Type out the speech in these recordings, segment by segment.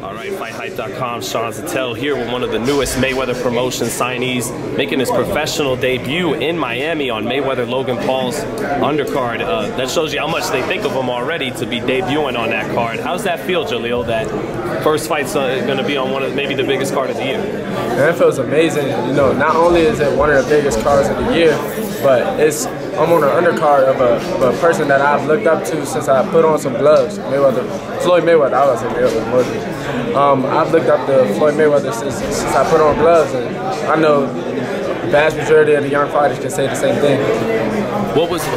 All right, FightHype.com, Sean Zattel here with one of the newest Mayweather promotion signees, making his professional debut in Miami on Mayweather Logan Paul's undercard. That shows you how much they think of him already to be debuting on that card. How's that feel, Jalil, that first fight's going to be on one of maybe the biggest card of the year? That feels amazing. You know, not only is it one of the biggest cards of the year, but I'm on the undercard of a person that I've looked up to since I put on some gloves. Floyd Mayweather. I was saying Mayweather. I've looked up to Floyd Mayweather since I put on gloves, and I know the vast majority of the young fighters can say the same thing.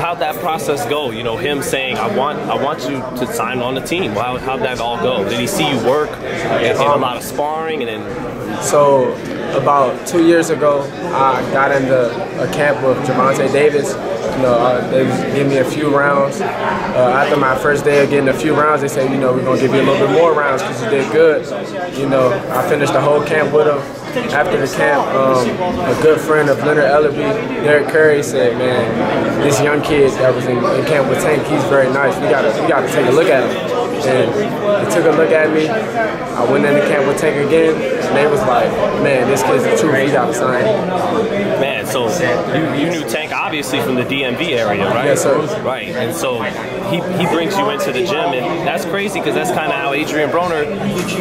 How'd that process go? You know, him saying, I want you to sign on the team. How'd that all go? Did he see you work in a lot of sparring and then? So about 2 years ago, I got into a camp with Gervonta Davis. You know, they gave me a few rounds. After my first day of getting a few rounds, they said, you know, we're gonna give you a little bit more rounds because you did good. You know, I finished the whole camp with him. After the camp, a good friend of Leonard Ellerby, Derek Curry, said, man, this young kid that was in camp with Tank, he's very nice. We gotta take a look at him. And they took a look at me. I went into camp with Tank again, and they was like, man, this kid's the truth, we gotta sign him. Man, so you knew Tank obviously from the DMV area, right? Yes, sir. Right, and so he brings you into the gym, and that's crazy because that's kind of how Adrian Broner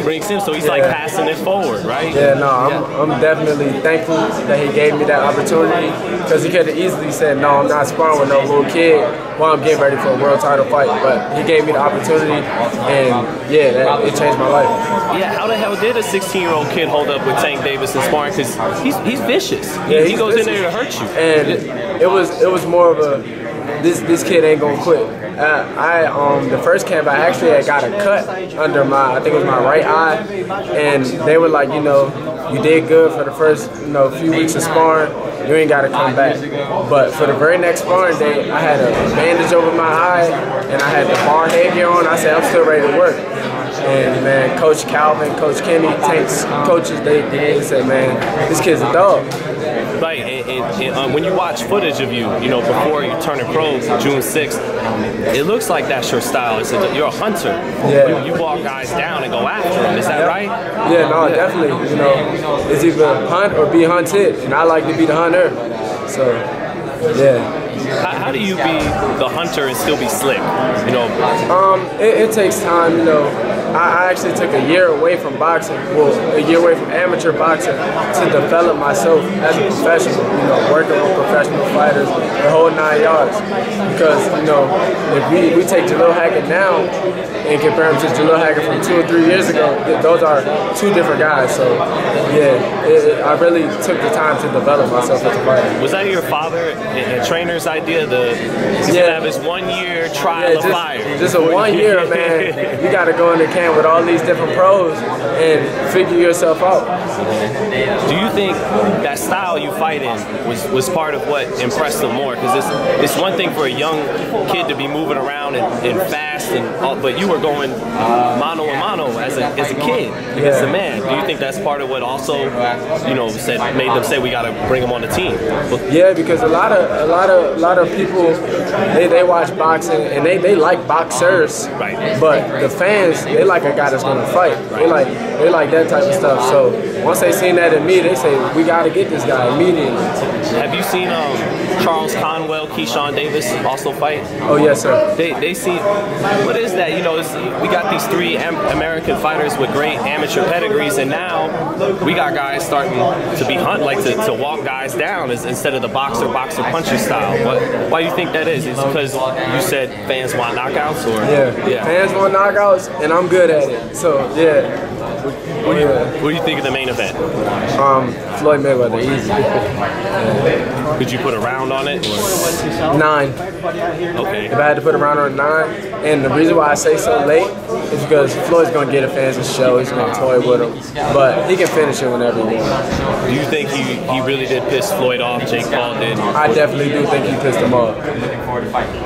brings him, so he's like passing it forward, right? Yeah, no, I'm definitely thankful that he gave me that opportunity, because he could have easily said, no, I'm not sparring with no little kid while I'm getting ready for a world title fight, but he gave me the opportunity, and yeah, it changed my life. Yeah, how the hell did a 16-year-old kid hold up with Tank Davis in sparring? Because he's vicious. Yeah, he goes in there to hurt you. And it was more of a, this kid ain't gonna quit. The first camp, I actually had got a cut under I think it was my right eye, and they were like, you know, you did good for the first, few weeks of sparring, you ain't gotta come back. But for the very next sparring day, I had a bandage over my eye, and I had the bar headgear on. I said, I'm still ready to work. And man, Coach Calvin, Coach Kenny, Tank's coaches, they said, man, this kid's a dog. Right, and when you watch footage of you, before you turn pro June 6th, it looks like that's your style. You're a hunter. Yeah. You walk guys down and go after them. Is that right? Yeah, no, definitely. It's either hunt or be hunted, and I like to be the hunter. So, yeah. How do you be the hunter and still be slick? It takes time. I actually took a year away from boxing, a year away from amateur boxing, to develop myself as a professional, working with professional fighters, the whole 9 yards. Because, if we take Jalil Hackett now and compare him to Jalil Hackett from 2 or 3 years ago, those are two different guys. So, yeah, I really took the time to develop myself as a fighter. Was that your father and trainer's idea to have his 1 year trial of fire? Just a 1 year, man. You got to go into camp with all these different pros and figure yourself out. Do you think that style you fight in was part of what impressed them more? Because it's one thing for a young kid to be moving around and fast, but you were going mano a mano as a kid against a man. Do you think that's part of what also made them say we got to bring him on the team? Yeah, because a lot of people they watch boxing and they like boxers, right? But the fans, they like a guy that's gonna fight. Right. They like that type of stuff. So once they seen that in me, they say we got to get this guy immediately. Have you seen Charles Conwell, Keyshawn Davis also fight? Oh yes, sir. They see what is that? We got these 3 American fighters with great amateur pedigrees, and now we got guys starting to be to walk guys down instead of the boxer puncher style. Why do you think that is? Is it because you said fans want knockouts, or yeah, fans want knockouts, and I'm good at it. So yeah. What do you think of the main event? Floyd Mayweather, easy. Could you put a round on it? Or? 9. Okay. If I had to put a round on 9, and the reason why I say so late is because Floyd's gonna get the fans a show. He's gonna toy with them, but he can finish it whenever he wants. Do you think he really did piss Floyd off? Jake Paul did. I definitely do think he pissed him off.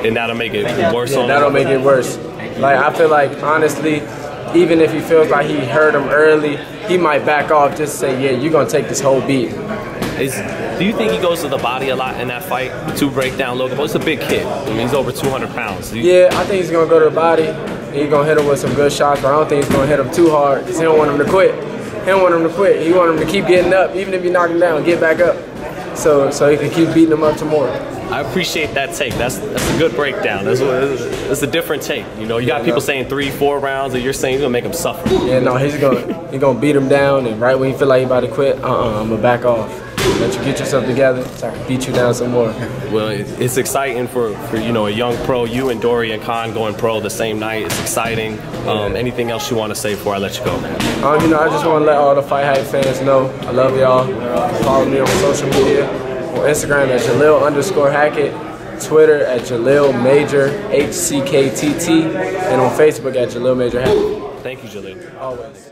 And that'll make it worse. Yeah, that'll make it worse. Like I feel like honestly, even if he feels like he hurt him early, he might back off just to say, yeah, you're going to take this whole beat. Do you think he goes to the body a lot in that fight to break down Logan Paul? It's a big kid. I mean, he's over 200 pounds. Yeah, I think he's going to go to the body. He's going to hit him with some good shots, but I don't think he's going to hit him too hard because he don't want him to quit. He don't want him to quit. He want him to keep getting up, even if you knock him down, get back up. So he can keep beating him up tomorrow. I appreciate that take. That's a good breakdown. That's a different take. You know, you got people saying 3-4 rounds, and you're saying you're gonna make him suffer. Yeah, no, he's gonna beat him down, and right when you feel like you're about to quit, I'm gonna back off. Let you get yourself together, so I can beat you down some more. Well, it's exciting for you know, a young pro. You and Dorian Khan going pro the same night. It's exciting. Anything else you want to say before I let you go? You know, I just want to let all the Fight Hype fans know I love y'all. Follow me on social media. On Instagram at Jalil_Hackett, Twitter at Jalil Major HCKTT, and on Facebook at Jalil Major Hackett. Thank you, Jalil. Always.